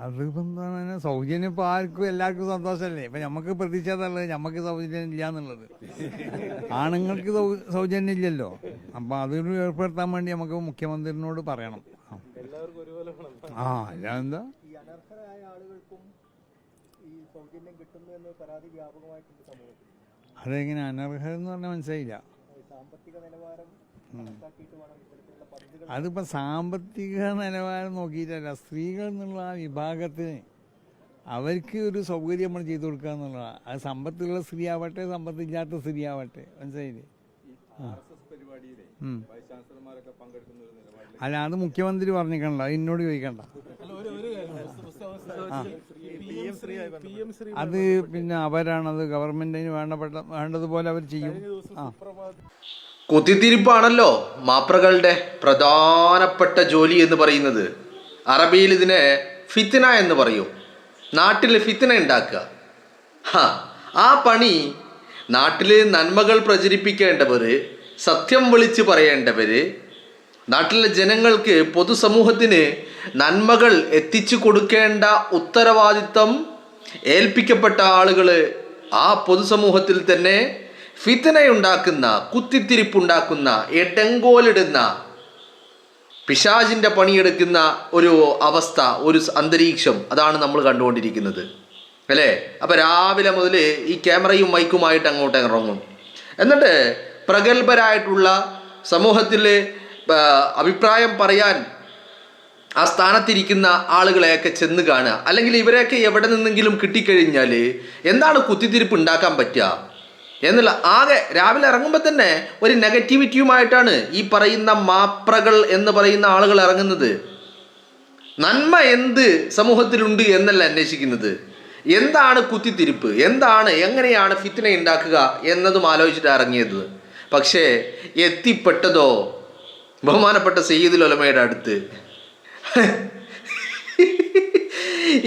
അതിപ്പോൾ എന്താണ് സൗജന്യം ഇപ്പോൾ ആർക്കും എല്ലാവർക്കും സന്തോഷമല്ലേ. ഇപ്പം നമുക്ക് പ്രതീക്ഷയുള്ളത് നമുക്ക് സൗജന്യം ഇല്ല എന്നുള്ളത്. ആണുങ്ങൾക്ക് സൗജന്യം ഇല്ലല്ലോ. അപ്പം അതൊരു ഏർപ്പെടുത്താൻ വേണ്ടി നമുക്ക് മുഖ്യമന്ത്രിനോട് പറയണം. ആ അല്ലാതെന്താ അതെങ്ങനെ അനർഹരെന്ന് പറഞ്ഞാൽ മനസ്സിലായില്ല. അതിപ്പോൾ സാമ്പത്തിക നിലവാരം നോക്കിയിട്ടല്ല, സ്ത്രീകൾ എന്നുള്ള ആ വിഭാഗത്തിന് അവർക്ക് ഒരു സൗകര്യം നമ്മൾ ചെയ്തു കൊടുക്കുക എന്നുള്ളതാണ്. അത് സമ്പത്തുള്ള സ്ത്രീ ആവട്ടെ സമ്പത്തില്ലാത്ത സ്ത്രീ ആവട്ടെ, മനസ്സിലായില്ലേ? അല്ല, അത് മുഖ്യമന്ത്രി പറഞ്ഞിക്കണ്ട, അത് എന്നോട് ചോദിക്കണ്ട. അത് പിന്നെ അവരാണത്, ഗവൺമെന്റിന് വേണ്ടതുപോലെ അവർ ചെയ്യും. കുത്തിത്തിരിപ്പാണല്ലോ മാപ്രകളുടെ പ്രധാനപ്പെട്ട ജോലി എന്ന് പറയുന്നത്. അറബിയിൽ ഇതിനെ ഫിത്ന എന്ന് പറയും. നാട്ടിൽ ഫിത്ന ഉണ്ടാക്കുക. ആ പണി നാട്ടിൽ നന്മകൾ പ്രചരിപ്പിക്കേണ്ടവർ, സത്യം വിളിച്ച് പറയേണ്ടവർ, നാട്ടിലെ ജനങ്ങൾക്ക് പൊതുസമൂഹത്തിന് നന്മകൾ എത്തിച്ചു കൊടുക്കേണ്ട ഉത്തരവാദിത്തം ഏൽപ്പിക്കപ്പെട്ട ആളുകൾ ആ പൊതുസമൂഹത്തിൽ തന്നെ ഫിത്നയുണ്ടാക്കുന്ന, കുത്തിത്തിരിപ്പുണ്ടാക്കുന്ന, എടങ്കോലിടുന്ന, പിശാചിൻ്റെ പണിയെടുക്കുന്ന ഒരു അവസ്ഥ, ഒരു അന്തരീക്ഷം, അതാണ് നമ്മൾ കണ്ടുകൊണ്ടിരിക്കുന്നത് അല്ലേ? അപ്പം രാവിലെ മുതൽ ഈ ക്യാമറയും മൈക്കുമായിട്ട് അങ്ങോട്ട് ഇറങ്ങും. എന്നിട്ട് പ്രഗത്ഭരായിട്ടുള്ള സമൂഹത്തിൽ അഭിപ്രായം പറയാൻ ആ സ്ഥാനത്തിരിക്കുന്ന ആളുകളെയൊക്കെ ചെന്ന് കാണുക. അല്ലെങ്കിൽ ഇവരെയൊക്കെ എവിടെ നിന്നെങ്കിലും കിട്ടിക്കഴിഞ്ഞാൽ എന്താണ് കുത്തിത്തിരിപ്പ് ഉണ്ടാക്കാൻ പറ്റുക എന്നുള്ള ആകെ രാവിലെ ഇറങ്ങുമ്പോൾ തന്നെ ഒരു നെഗറ്റിവിറ്റിയുമായിട്ടാണ് ഈ പറയുന്ന മാപ്രകൾ എന്ന് പറയുന്ന ആളുകൾ ഇറങ്ങുന്നത്. നന്മ എന്ത് സമൂഹത്തിലുണ്ട് എന്നല്ല അന്വേഷിക്കുന്നത്. എന്താണ് കുത്തിത്തിരിപ്പ്, എന്താണ്, എങ്ങനെയാണ് ഫിത്ന ഉണ്ടാക്കുക എന്നതും ആലോചിച്ചിട്ട് ഇറങ്ങിയത്. പക്ഷേ എത്തിപ്പെട്ടതോ ബഹുമാനപ്പെട്ട സയ്യിദുൽ ഉലമയുടെ അടുത്ത്.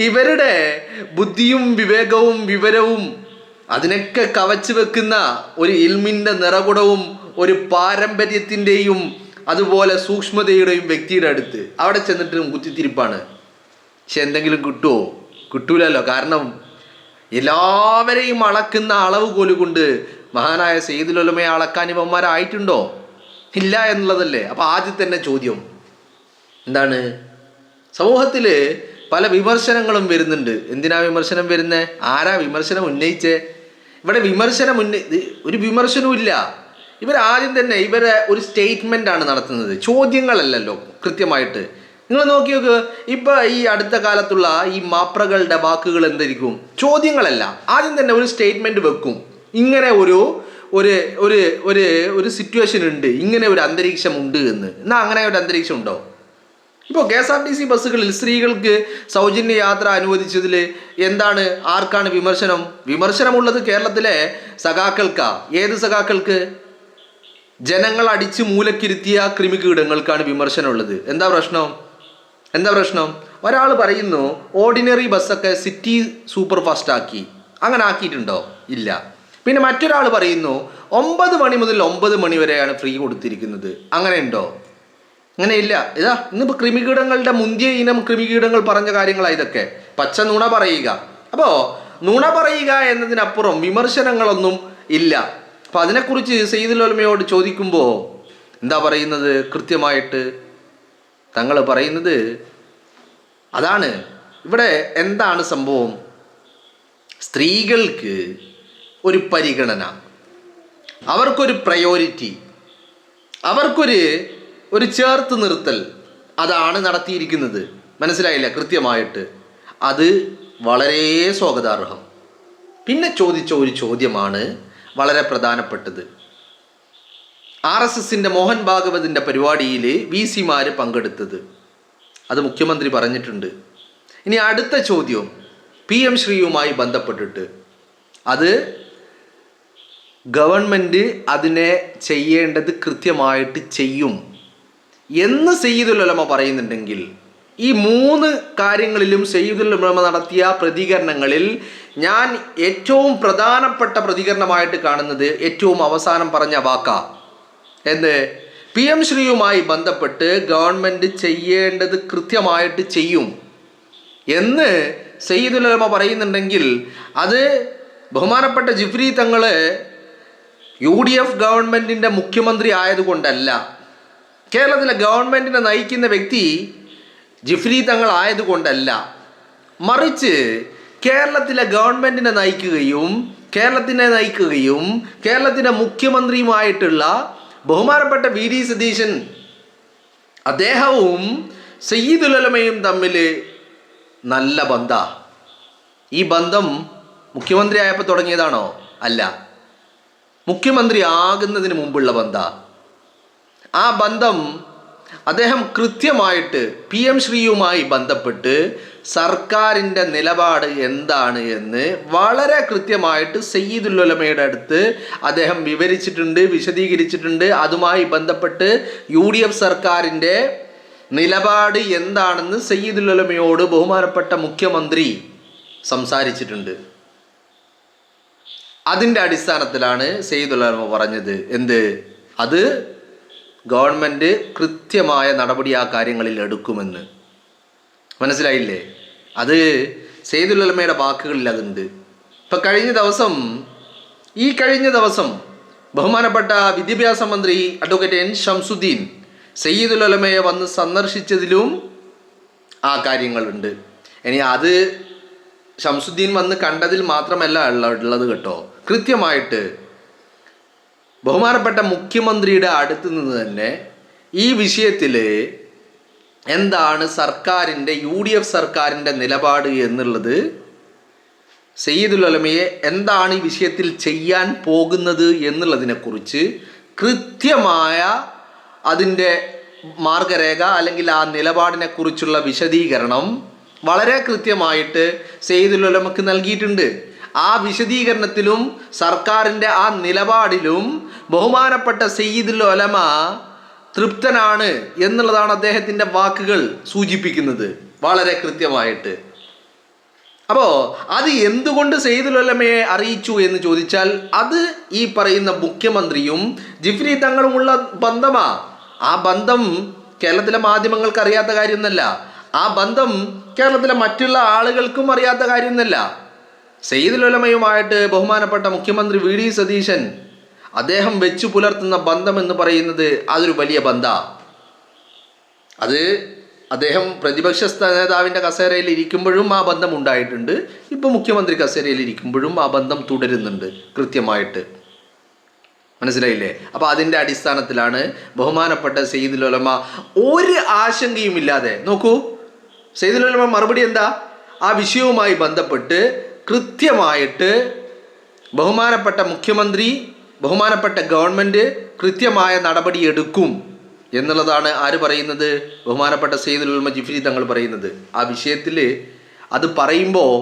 ഇവരുടെ ബുദ്ധിയും വിവേകവും വിവരവും അതിനൊക്കെ കവച്ചു വെക്കുന്ന ഒരു ഇൽമിൻ്റെ നിറകുടവും ഒരു പാരമ്പര്യത്തിൻ്റെയും അതുപോലെ സൂക്ഷ്മതയുടെയും വ്യക്തിയുടെ അടുത്ത് അവിടെ ചെന്നിട്ടും കുത്തിത്തിരിപ്പാണ്. പക്ഷെ എന്തെങ്കിലും കിട്ടുമോ? കിട്ടൂലല്ലോ. കാരണം എല്ലാവരെയും അളക്കുന്ന അളവ് കോലുകൊണ്ട് മഹാനായ സയ്യിദുൽ ഉലമയെ അളക്കാൻ ഇവന്മാരായിട്ടുണ്ടോ? ഇല്ല എന്നുള്ളതല്ലേ. അപ്പോൾ ആദ്യം തന്നെ ചോദ്യം എന്താണ്? സമൂഹത്തിൽ പല വിമർശനങ്ങളും വരുന്നുണ്ട്. എന്തിനാ വിമർശനം വരുന്നത്? ആരാ വിമർശനം ഉന്നയിച്ചേ? ഇവിടെ ഒരു വിമർശനവും ഇല്ല. ഇവരാദ്യം തന്നെ ഇവരെ ഒരു സ്റ്റേറ്റ്മെൻ്റാണ് നടത്തുന്നത്, ചോദ്യങ്ങളല്ലല്ലോ കൃത്യമായിട്ട്. നിങ്ങൾ നോക്കി നോക്ക്, ഇപ്പം ഈ അടുത്ത കാലത്തുള്ള ഈ മാപ്രകളുടെ വാക്കുകൾ എന്തായിരിക്കും? ചോദ്യങ്ങളല്ല, ആദ്യം തന്നെ ഒരു സ്റ്റേറ്റ്മെൻറ്റ് വെക്കും. ഇങ്ങനെ ഒരു ഒരു ഒരു ഒരു ഒരു സിറ്റുവേഷൻ ഉണ്ട്, ഇങ്ങനെ ഒരു അന്തരീക്ഷം ഉണ്ട് എന്ന്. എന്നാൽ അങ്ങനെ ഒരു അന്തരീക്ഷം ഉണ്ടോ? ഇപ്പോൾ KSRTC ബസ്സുകളിൽ സ്ത്രീകൾക്ക് സൗജന്യ യാത്ര അനുവദിച്ചതിൽ എന്താണ്, ആർക്കാണ് വിമർശനം? വിമർശനമുള്ളത് കേരളത്തിലെ സഖാക്കൾക്കാ. ഏത് സഖാക്കൾക്ക്? ജനങ്ങൾ അടിച്ച് മൂലക്കിരുത്തിയ കൃമികീടങ്ങൾക്കാണ് വിമർശനമുള്ളത്. എന്താ പ്രശ്നം? ഒരാൾ പറയുന്നു ഓർഡിനറി ബസ്സൊക്കെ സിറ്റി സൂപ്പർ ഫാസ്റ്റ് ആക്കി. അങ്ങനെ ആക്കിയിട്ടുണ്ടോ? ഇല്ല. പിന്നെ മറ്റൊരാൾ പറയുന്നു 9 മണി മുതൽ 9 മണി വരെയാണ് ഫ്രീ കൊടുത്തിരിക്കുന്നത്. അങ്ങനെ ഉണ്ടോ? അങ്ങനെയില്ല. ഇതാ ഇന്നിപ്പോൾ കൃമികീടങ്ങളുടെ മുന്തിയ ഇനം കൃമികീടങ്ങൾ പറഞ്ഞ കാര്യങ്ങളാണ് ഇതൊക്കെ. പച്ച നുണ പറയുക. അപ്പോൾ നുണ പറയുക എന്നതിനപ്പുറം വിമർശനങ്ങളൊന്നും ഇല്ല. അപ്പോൾ അതിനെക്കുറിച്ച് സയ്യിദുൽ ഉലമയോട് ചോദിക്കുമ്പോൾ എന്താ പറയുന്നത്? കൃത്യമായിട്ട് തങ്ങൾ പറയുന്നത് അതാണ്. ഇവിടെ എന്താണ് സംഭവം? സ്ത്രീകൾക്ക് ഒരു പരിഗണന, അവർക്കൊരു പ്രയോറിറ്റി, അവർക്കൊരു ചേർത്ത് നിർത്തൽ, അതാണ് നടത്തിയിരിക്കുന്നത്. മനസ്സിലായില്ല? കൃത്യമായിട്ട് അത് വളരെ സ്വാഗതാർഹം. പിന്നെ ചോദിച്ച ഒരു ചോദ്യമാണ് വളരെ പ്രധാനപ്പെട്ടത്. RSSൻ്റെ മോഹൻ ഭാഗവതിൻ്റെ പരിപാടിയിൽ VC-മാർ പങ്കെടുത്തത് അത് മുഖ്യമന്ത്രി പറഞ്ഞിട്ടുണ്ട്. ഇനി അടുത്ത ചോദ്യം PM ശ്രീയുമായി ബന്ധപ്പെട്ടിട്ട്, അത് ഗവൺമെൻറ് അതിനെ ചെയ്യേണ്ടത് കൃത്യമായിട്ട് ചെയ്യും എന്ന് സയ്യിദുൽ ഉലമ പറയുന്നുണ്ടെങ്കിൽ, ഈ 3 കാര്യങ്ങളിലും സയ്യിദുൽ ഉലമ നടത്തിയ പ്രതികരണങ്ങളിൽ ഞാൻ ഏറ്റവും പ്രധാനപ്പെട്ട പ്രതികരണമായിട്ട് കാണുന്നത് ഏറ്റവും അവസാനം പറഞ്ഞ വാക്കാ. എന്ത്? PM ശ്രീയുമായി ബന്ധപ്പെട്ട് ഗവൺമെൻറ് ചെയ്യേണ്ടത് കൃത്യമായിട്ട് ചെയ്യും. എന്ന് സയ്യിദുൽ ഉലമ പറയുന്നുണ്ടെങ്കിൽ അത് ബഹുമാനപ്പെട്ട ജിഫ്രി തങ്ങൾ UDF ഗവൺമെൻറ്റിൻ്റെ മുഖ്യമന്ത്രി ആയതുകൊണ്ടല്ല, കേരളത്തിലെ ഗവൺമെൻറ്റിനെ നയിക്കുന്ന വ്യക്തി ജിഫ്രി തങ്ങൾ ആയതുകൊണ്ടല്ല, മറിച്ച് കേരളത്തിലെ ഗവൺമെൻറ്റിനെ നയിക്കുകയും കേരളത്തിൻ്റെ മുഖ്യമന്ത്രിയുമായിട്ടുള്ള ബഹുമാനപ്പെട്ട VD സതീശൻ അദ്ദേഹവും സയ്യിദുൽ ഉലമയും തമ്മിൽ നല്ല ബന്ധാ. ഈ ബന്ധം മുഖ്യമന്ത്രി ആയപ്പോൾ തുടങ്ങിയതാണോ? അല്ല, മുഖ്യമന്ത്രി ആകുന്നതിന് മുമ്പുള്ള ബന്ധാ. ആ ബന്ധം അദ്ദേഹം കൃത്യമായിട്ട് PM ശ്രീയുമായി ബന്ധപ്പെട്ട് സർക്കാരിൻ്റെ നിലപാട് എന്താണ് എന്ന് വളരെ കൃത്യമായിട്ട് സയ്യിദുൽ ഉലമയുടെ അടുത്ത് അദ്ദേഹം വിവരിച്ചിട്ടുണ്ട്, വിശദീകരിച്ചിട്ടുണ്ട്. അതുമായി ബന്ധപ്പെട്ട് UDF സർക്കാരിൻ്റെ നിലപാട് എന്താണെന്ന് സയ്യിദുൽ ഉലമയോട് ബഹുമാനപ്പെട്ട മുഖ്യമന്ത്രി സംസാരിച്ചിട്ടുണ്ട്. അതിൻ്റെ അടിസ്ഥാനത്തിലാണ് സയ്യിദുൽ ഉലമ പറഞ്ഞത് എന്ത്, അത് ഗവൺമെൻറ് കൃത്യമായ നടപടി ആ കാര്യങ്ങളിൽ എടുക്കുമെന്ന്. മനസ്സിലായില്ലേ? അത് സയ്യിദുൽ ഉലമയുടെ വാക്കുകളിൽ അതുണ്ട്. ഇപ്പം കഴിഞ്ഞ ദിവസം ബഹുമാനപ്പെട്ട വിദ്യാഭ്യാസ മന്ത്രി അഡ്വക്കേറ്റ് N ഷംസുദ്ദീൻ സയ്യിദുൽ ഉലമയെ വന്ന് സന്ദർശിച്ചതിലും ആ കാര്യങ്ങളുണ്ട്. ഇനി അത് ഷംസുദ്ദീൻ വന്ന് കണ്ടതിൽ മാത്രമല്ല ഉള്ളത് കേട്ടോ. കൃത്യമായിട്ട് ബഹുമാനപ്പെട്ട മുഖ്യമന്ത്രിയുടെ അടുത്ത് നിന്ന് തന്നെ ഈ വിഷയത്തിൽ എന്താണ് സർക്കാരിൻ്റെ UDF സർക്കാരിൻ്റെ നിലപാട് എന്നുള്ളത്, സയ്യിദുൽ ഉലമയെ എന്താണ് ഈ വിഷയത്തിൽ ചെയ്യാൻ പോകുന്നത് എന്നുള്ളതിനെക്കുറിച്ച് കൃത്യമായ അതിൻ്റെ മാർഗരേഖ അല്ലെങ്കിൽ ആ നിലപാടിനെക്കുറിച്ചുള്ള വിശദീകരണം വളരെ കൃത്യമായിട്ട് സയ്യിദുൽ ഉലമക്ക് നൽകിയിട്ടുണ്ട്. ആ വിശദീകരണത്തിലും സർക്കാരിൻ്റെ ആ നിലപാടിലും ബഹുമാനപ്പെട്ട സയ്യിദുൽ ഉലമ തൃപ്തനാണ് എന്നുള്ളതാണ് അദ്ദേഹത്തിൻ്റെ വാക്കുകൾ സൂചിപ്പിക്കുന്നത് വളരെ കൃത്യമായിട്ട്. അപ്പോൾ അത് എന്തുകൊണ്ട് സയ്യിദുൽ ഉലമയെ അറിയിച്ചു എന്ന് ചോദിച്ചാൽ അത് ഈ പറയുന്ന മുഖ്യമന്ത്രിയും ജിഫ്രി തങ്ങളുമുള്ള ബന്ധമാ. ആ ബന്ധം കേരളത്തിലെ മാധ്യമങ്ങൾക്ക് അറിയാത്ത കാര്യമൊന്നുമല്ല. ആ ബന്ധം കേരളത്തിലെ മറ്റുള്ള ആളുകൾക്കും അറിയാത്ത കാര്യമൊന്നുമല്ല. സയ്യിദുൽ ഉലമയുമായിട്ട് ബഹുമാനപ്പെട്ട മുഖ്യമന്ത്രി VD സതീശൻ അദ്ദേഹം വെച്ചു പുലർത്തുന്ന ബന്ധം എന്ന് പറയുന്നത് അതൊരു വലിയ ബന്ധമാണ്. അത് അദ്ദേഹം പ്രതിപക്ഷ നേതാവിൻ്റെ കസേരയിൽ ഇരിക്കുമ്പോഴും ആ ബന്ധം ഉണ്ടായിട്ടുണ്ട്. ഇപ്പോൾ മുഖ്യമന്ത്രി കസേരയിൽ ഇരിക്കുമ്പോഴും ആ ബന്ധം തുടരുന്നുണ്ട് കൃത്യമായിട്ട്. മനസ്സിലായില്ലേ? അപ്പോൾ അതിൻ്റെ അടിസ്ഥാനത്തിലാണ് ബഹുമാനപ്പെട്ട സയ്യിദുൽ ഉലമ ഒരു ആശങ്കയുമില്ലാതെ, നോക്കൂ സയ്യിദുൽ ഉലമ മറുപടി എന്താ, ആ വിഷയവുമായി ബന്ധപ്പെട്ട് കൃത്യമായിട്ട് ബഹുമാനപ്പെട്ട മുഖ്യമന്ത്രി ബഹുമാനപ്പെട്ട ഗവൺമെൻറ് കൃത്യമായ നടപടി എടുക്കും എന്നുള്ളതാണ് ആര് പറയുന്നത്? ബഹുമാനപ്പെട്ട സയ്യിദുൽ ഉലമ ജിഫ്രി തങ്ങൾ പറയുന്നത്. ആ വിഷയത്തിൽ അത് പറയുമ്പോൾ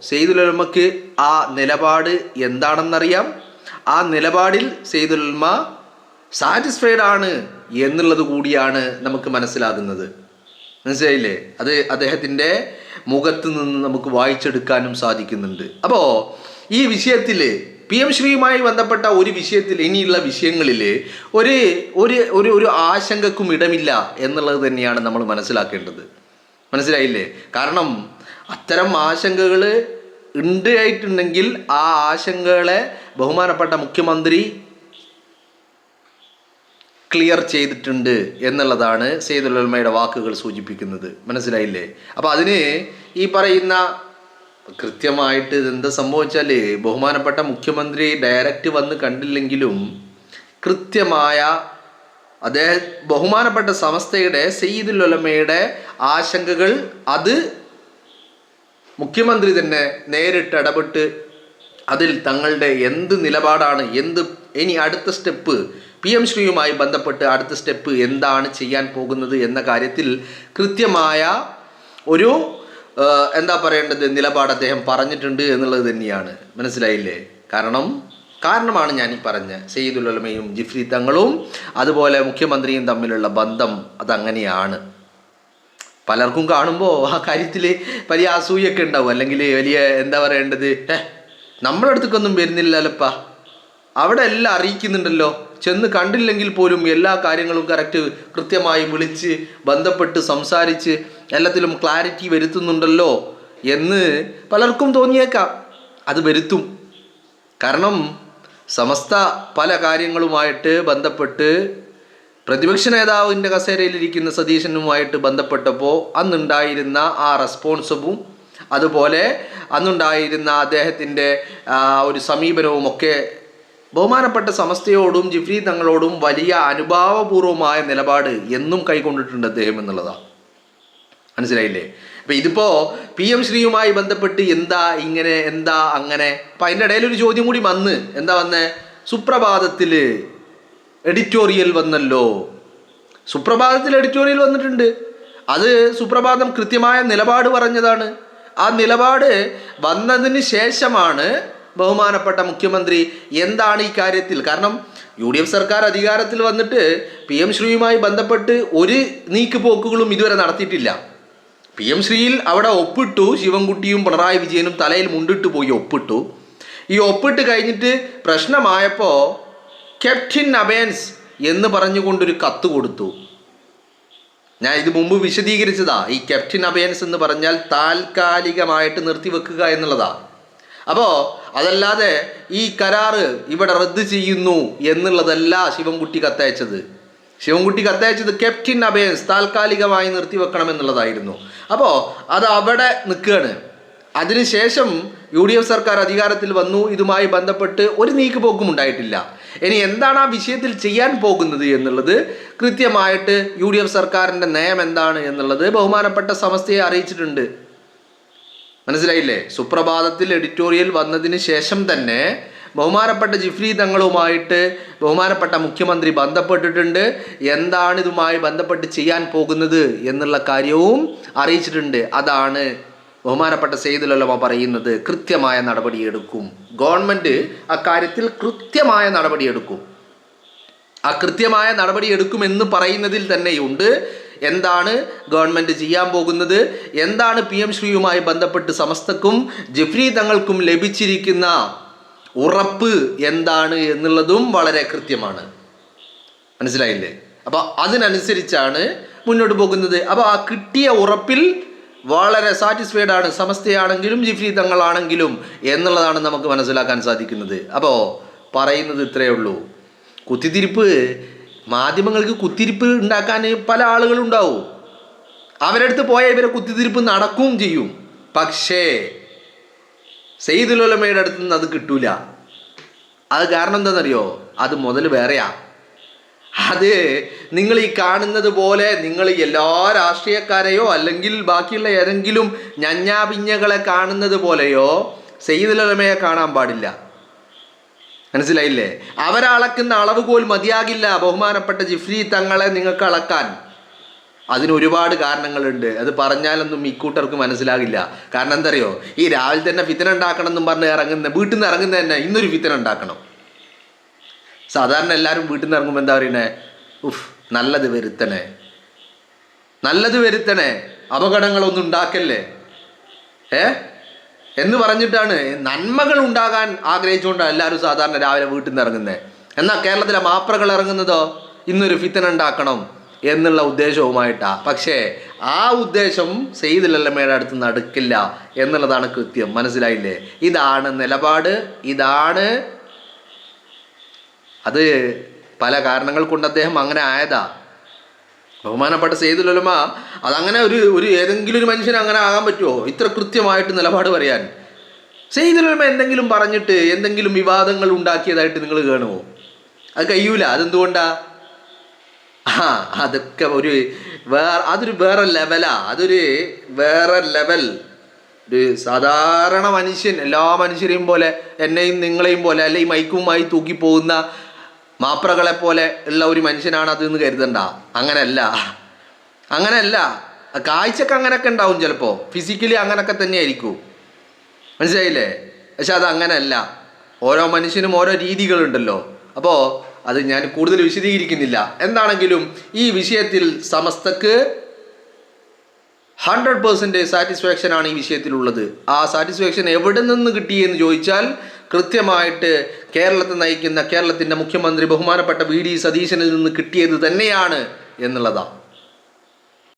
സയ്യിദുൽ ഉലമക്ക് ആ നിലപാട് എന്താണെന്നറിയാം. ആ നിലപാടിൽ സയ്യിദുൽ ഉലമ സാറ്റിസ്ഫൈഡ് ആണ് എന്നുള്ളത് കൂടിയാണ് നമുക്ക് മനസ്സിലാകുന്നത്. മനസ്സിലായില്ലേ? അത് അദ്ദേഹത്തിൻ്റെ മുഖത്ത് നിന്ന് നമുക്ക് വായിച്ചെടുക്കാനും സാധിക്കുന്നുണ്ട്. അപ്പോൾ ഈ വിഷയത്തിൽ PM ശ്രീയുമായി ബന്ധപ്പെട്ട ഒരു വിഷയത്തിൽ ഇനിയുള്ള വിഷയങ്ങളിൽ ഒരു ഒരു ഒരു ആശങ്കക്കും ഇടമില്ല എന്നുള്ളത് തന്നെയാണ് നമ്മൾ മനസ്സിലാക്കേണ്ടത്. മനസ്സിലായില്ലേ? കാരണം അത്തരം ആശങ്കകൾ ഉണ്ടായിട്ടുണ്ടെങ്കിൽ ആ ആശങ്കകളെ ബഹുമാനപ്പെട്ട മുഖ്യമന്ത്രി ക്ലിയർ ചെയ്തിട്ടുണ്ട് എന്നുള്ളതാണ് സയ്യിദുൽ ഉലമയുടെ വാക്കുകൾ സൂചിപ്പിക്കുന്നത്. മനസ്സിലായില്ലേ? അപ്പോൾ അതിന് ഈ പറയുന്ന കൃത്യമായിട്ട് ഇതെന്താ സംഭവിച്ചാൽ ബഹുമാനപ്പെട്ട മുഖ്യമന്ത്രി ഡയറക്റ്റ് വന്ന് കണ്ടില്ലെങ്കിലും കൃത്യമായ ബഹുമാനപ്പെട്ട സമസ്തയുടെ സയ്യിദുൽ ഉലമയുടെ ആശങ്കകൾ അത് മുഖ്യമന്ത്രി തന്നെ നേരിട്ട് ഇടപെട്ട് അതിൽ തങ്ങളുടെ എന്ത് നിലപാടാണ്, ഇനി അടുത്ത സ്റ്റെപ്പ് PM ശ്രീയുമായി ബന്ധപ്പെട്ട് അടുത്ത സ്റ്റെപ്പ് എന്താണ് ചെയ്യാൻ പോകുന്നത് എന്ന കാര്യത്തിൽ കൃത്യമായ ഒരു നിലപാട് അദ്ദേഹം പറഞ്ഞിട്ടുണ്ട് എന്നുള്ളത് തന്നെയാണ്. മനസ്സിലായില്ലേ? കാരണമാണ് ഞാൻ ഈ പറഞ്ഞ സയ്യിദുൽ ഉലമയും ജിഫ്രി തങ്ങളും അതുപോലെ മുഖ്യമന്ത്രിയും തമ്മിലുള്ള ബന്ധം അതങ്ങനെയാണ്. പലർക്കും കാണുമ്പോൾ ആ കാര്യത്തിൽ വലിയ അസൂയൊക്കെ ഉണ്ടാവും, അല്ലെങ്കിൽ വലിയ നമ്മുടെ അടുത്തേക്കൊന്നും വരുന്നില്ലല്ലോപ്പാ, അവിടെ എല്ലാം അറിയിക്കുന്നുണ്ടല്ലോ, ചെന്ന് കണ്ടില്ലെങ്കിൽ പോലും എല്ലാ കാര്യങ്ങളും കൃത്യമായി വിളിച്ച് ബന്ധപ്പെട്ട് സംസാരിച്ച് എല്ലാത്തിലും ക്ലാരിറ്റി വരുത്തുന്നുണ്ടല്ലോ എന്ന് പലർക്കും തോന്നിയേക്കാം. അത് വരുത്തും. കാരണം സമസ്ത പല കാര്യങ്ങളുമായിട്ട് ബന്ധപ്പെട്ട് പ്രതിപക്ഷ നേതാവിൻ്റെ കസേരയിലിരിക്കുന്ന സതീശനുമായിട്ട് ബന്ധപ്പെട്ടപ്പോൾ അന്നുണ്ടായിരുന്ന ആ റെസ്പോൺസും അതുപോലെ അന്നുണ്ടായിരുന്ന അദ്ദേഹത്തിൻ്റെ ഒരു സമീപനവുമൊക്കെ ബഹുമാനപ്പെട്ട സമസ്തയോടും ജിഫ്രി തങ്ങളോടും വലിയ അനുഭാവപൂർവമായ നിലപാട് എന്നും കൈക്കൊണ്ടിട്ടുണ്ട് അദ്ദേഹം എന്നുള്ളതാണ്. മനസ്സിലായില്ലേ? അപ്പം ഇതിപ്പോൾ PM ശ്രീയുമായി ബന്ധപ്പെട്ട് എന്താ ഇങ്ങനെ എന്താ അങ്ങനെ, അപ്പം അതിൻ്റെ ഇടയിൽ ഒരു ചോദ്യം കൂടി എന്താ വന്നേ, സുപ്രഭാതത്തിൽ എഡിറ്റോറിയൽ വന്നല്ലോ. സുപ്രഭാതത്തിൽ എഡിറ്റോറിയൽ വന്നിട്ടുണ്ട്. അത് സുപ്രഭാതം കൃത്യമായ നിലപാട് പറഞ്ഞതാണ്. ആ നിലപാട് വന്നതിന് ശേഷമാണ് ബഹുമാനപ്പെട്ട മുഖ്യമന്ത്രി എന്താണ് ഈ കാര്യത്തിൽ, കാരണം UDF സർക്കാർ അധികാരത്തിൽ വന്നിട്ട് PM ശ്രീയുമായി ബന്ധപ്പെട്ട് ഒരു നീക്കുപോക്കുകളും ഇതുവരെ നടത്തിയിട്ടില്ല. PM ശ്രീയിൽ അവിടെ ഒപ്പിട്ടു, ശിവൻകുട്ടിയും പിണറായി വിജയനും തലയിൽ മുണ്ടിട്ട് പോയി ഒപ്പിട്ടു. ഈ ഒപ്പിട്ട് കഴിഞ്ഞിട്ട് പ്രശ്നമായപ്പോൾ ക്യാപ്റ്റൻ അബയൻസ് എന്ന് പറഞ്ഞുകൊണ്ടൊരു കത്ത് കൊടുത്തു. ഞാൻ ഇത് മുമ്പ് വിശദീകരിച്ചതാ. ഈ ക്യാപ്റ്റൻ അബയൻസ് എന്ന് പറഞ്ഞാൽ താൽക്കാലികമായിട്ട് നിർത്തിവെക്കുക എന്നുള്ളതാ. അപ്പോൾ അതല്ലാതെ ഈ കരാറ് ഇവിടെ റദ്ദ് ചെയ്യുന്നു എന്നുള്ളതല്ല ശിവൻകുട്ടി കത്തയച്ചത്. ശിവൻകുട്ടി കത്തയച്ചത് ക്യാപ്റ്റൻ അബയൻസ് താൽക്കാലികമായി നിർത്തിവെക്കണം എന്നുള്ളതായിരുന്നു. അപ്പോൾ അത് അവിടെ നിൽക്കുകയാണ്. അതിനുശേഷം UDF സർക്കാർ അധികാരത്തിൽ വന്നു. ഇതുമായി ബന്ധപ്പെട്ട് ഒരു നീക്കുപോക്കും ഉണ്ടായിട്ടില്ല. ഇനി എന്താണ് ആ വിഷയത്തിൽ ചെയ്യാൻ പോകുന്നത് എന്നുള്ളത് കൃത്യമായിട്ട് UDF സർക്കാരിൻ്റെ നയം എന്താണ് എന്നുള്ളത് ബഹുമാനപ്പെട്ട സമസ്തയെ അറിയിച്ചിട്ടുണ്ട്. മനസ്സിലായില്ലേ? സുപ്രഭാതത്തിൽ എഡിറ്റോറിയൽ വന്നതിന് ശേഷം തന്നെ ബഹുമാനപ്പെട്ട ജിഫ്രി തങ്ങളുമായിട്ട് ബഹുമാനപ്പെട്ട മുഖ്യമന്ത്രി ബന്ധപ്പെട്ടിട്ടുണ്ട്. എന്താണ് ഇതുമായി ബന്ധപ്പെട്ട് ചെയ്യാൻ പോകുന്നത് എന്നുള്ള കാര്യവും അറിയിച്ചിട്ടുണ്ട്. അതാണ് ബഹുമാനപ്പെട്ട സയ്യിദുൽ ഉലമ പറയുന്നത്, കൃത്യമായ നടപടിയെടുക്കും. ഗവൺമെൻറ് അക്കാര്യത്തിൽ കൃത്യമായ നടപടിയെടുക്കും. ആ കൃത്യമായ നടപടിയെടുക്കുമെന്ന് പറയുന്നതിൽ തന്നെയുണ്ട് എന്താണ് ഗവൺമെൻറ് ചെയ്യാൻ പോകുന്നത്, എന്താണ് PM ശ്രീയുമായി ബന്ധപ്പെട്ട് സമസ്തക്കും ജിഫ്രി തങ്ങൾക്കും ലഭിച്ചിരിക്കുന്ന ഉറപ്പ് എന്താണ് എന്നുള്ളതും വളരെ കൃത്യമാണ്. മനസ്സിലായില്ലേ? അപ്പോൾ അതിനനുസരിച്ചാണ് മുന്നോട്ട് പോകുന്നത്. അപ്പോൾ ആ കിട്ടിയ ഉറപ്പിൽ വളരെ സാറ്റിസ്ഫൈഡ് ആണ് സമസ്തയാണെങ്കിലും ജിഫ്രി തങ്ങളാണെങ്കിലും എന്നുള്ളതാണ് നമുക്ക് മനസ്സിലാക്കാൻ സാധിക്കുന്നത്. അപ്പോൾ പറയുന്നത് ഇത്രയേ ഉള്ളൂ. കുത്തിത്തിരിപ്പ്, മാധ്യമങ്ങൾക്ക് കുത്തിരിപ്പ് ഉണ്ടാക്കാൻ പല ആളുകളുണ്ടാവും. അവരടുത്ത് പോയാൽ ഇവരെ കുത്തിത്തിരിപ്പ് നടക്കുകയും ചെയ്യും. പക്ഷേ സയ്യിദുൽ ഉലമയുടെ അടുത്ത് നിന്ന് അത് കിട്ടൂല. അത് കാരണം എന്താണെന്നറിയോ? അത് മുതൽ വേറെയാ. അത് നിങ്ങൾ ഈ കാണുന്നത് പോലെ നിങ്ങൾ എല്ലാ രാഷ്ട്രീയക്കാരെയോ അല്ലെങ്കിൽ ബാക്കിയുള്ള ഏതെങ്കിലും ഞഞ്ഞാപിഞ്ഞകളെ കാണുന്നത് പോലെയോ സയ്യിദുൽ ഉലമയെ കാണാൻ പാടില്ല. മനസ്സിലായില്ലേ? അവരളക്കുന്ന അളവുകോൽ മതിയാകില്ല ബഹുമാനപ്പെട്ട ജിഫ്രി തങ്ങളെ നിങ്ങൾക്ക് അളക്കാൻ. അതിന് ഒരുപാട് കാരണങ്ങളുണ്ട്. അത് പറഞ്ഞാലൊന്നും ഇക്കൂട്ടർക്ക് മനസ്സിലാകില്ല. കാരണം എന്താ അറിയോ? ഈ രാവിലെ തന്നെ ഫിത്തന ഉണ്ടാക്കണം എന്നും പറഞ്ഞ് വീട്ടിൽ നിന്ന് ഇറങ്ങുന്ന തന്നെ ഇന്നൊരു ഫിത്തന ഉണ്ടാക്കണം. സാധാരണ എല്ലാവരും വീട്ടിൽ നിന്ന് ഇറങ്ങുമ്പോൾ എന്താ പറയണേ? നല്ലത് വരുത്തണേ, നല്ലത് വരുത്തണേ, അപകടങ്ങളൊന്നും ഉണ്ടാക്കല്ലേ എന്ന് പറഞ്ഞിട്ടാണ്, നന്മകൾ ഉണ്ടാകാൻ ആഗ്രഹിച്ചുകൊണ്ടാണ് എല്ലാവരും സാധാരണ രാവിലെ വീട്ടിൽ നിന്ന് ഇറങ്ങുന്നത്. എന്നാൽ കേരളത്തിലെ മാപ്രകൾ ഇറങ്ങുന്നതോ ഇന്നൊരു ഫിത്തന ഉണ്ടാക്കണം എന്നുള്ള ഉദ്ദേശവുമായിട്ടാണ്. പക്ഷേ ആ ഉദ്ദേശം സയ്യിദുൽ ഉലമയുടെ അടുത്ത് നടക്കില്ല എന്നുള്ളതാണ് കൃത്യം. മനസ്സിലായില്ലേ? ഇതാണ് നിലപാട്. ഇതാണ് അത്. പല കാരണങ്ങൾ കൊണ്ട് അദ്ദേഹം അങ്ങനെ ആയതാ. ബഹുമാനപ്പെട്ട സയ്യിദുൽ ഉലമ അതങ്ങനെ ഒരു ഏതെങ്കിലും ഒരു മനുഷ്യന് അങ്ങനെ ആകാൻ പറ്റുമോ ഇത്ര കൃത്യമായിട്ട് നിലപാട് പറയാൻ? സയ്യിദുൽ ഉലമ എന്തെങ്കിലും പറഞ്ഞിട്ട് എന്തെങ്കിലും വിവാദങ്ങൾ ഉണ്ടാക്കിയതായിട്ട് നിങ്ങൾ കാണുമോ? അത് കഴിയൂല. അതെന്തുകൊണ്ടാ? അതൊക്കെ അതൊരു വേറെ ലെവലാ. അതൊരു വേറെ ലെവൽ. ഒരു സാധാരണ മനുഷ്യൻ, എല്ലാ മനുഷ്യരെയും പോലെ, എന്നെയും നിങ്ങളെയും പോലെ, അല്ലെ ഈ മൈക്കുമായി തൂക്കിപ്പോകുന്ന മാപ്രകളെ പോലെ ഉള്ള ഒരു മനുഷ്യനാണ് അതെന്ന് കരുതണ്ട. അങ്ങനെയല്ല. കാഴ്ചക്ക് അങ്ങനെയൊക്കെ ഉണ്ടാവും, ചിലപ്പോൾ ഫിസിക്കലി അങ്ങനെയൊക്കെ തന്നെയായിരിക്കും. മനസ്സിലായില്ലേ? പക്ഷെ അത് അങ്ങനെയല്ല. ഓരോ മനുഷ്യനും ഓരോ രീതികളുണ്ടല്ലോ. അപ്പോൾ അത് ഞാൻ കൂടുതൽ വിശദീകരിക്കുന്നില്ല. എന്താണെങ്കിലും ഈ വിഷയത്തിൽ സമസ്തക്ക് 100% സാറ്റിസ്ഫാക്ഷനാണ് ഈ വിഷയത്തിലുള്ളത്. ആ സാറ്റിസ്ഫാക്ഷൻ എവിടെ നിന്ന് കിട്ടിയെന്ന് ചോദിച്ചാൽ കൃത്യമായിട്ട് കേരളത്തെ നയിക്കുന്ന കേരളത്തിൻ്റെ മുഖ്യമന്ത്രി ബഹുമാനപ്പെട്ട VD സതീശനിൽ നിന്ന് കിട്ടിയത് തന്നെയാണ് എന്നുള്ളതാണ്.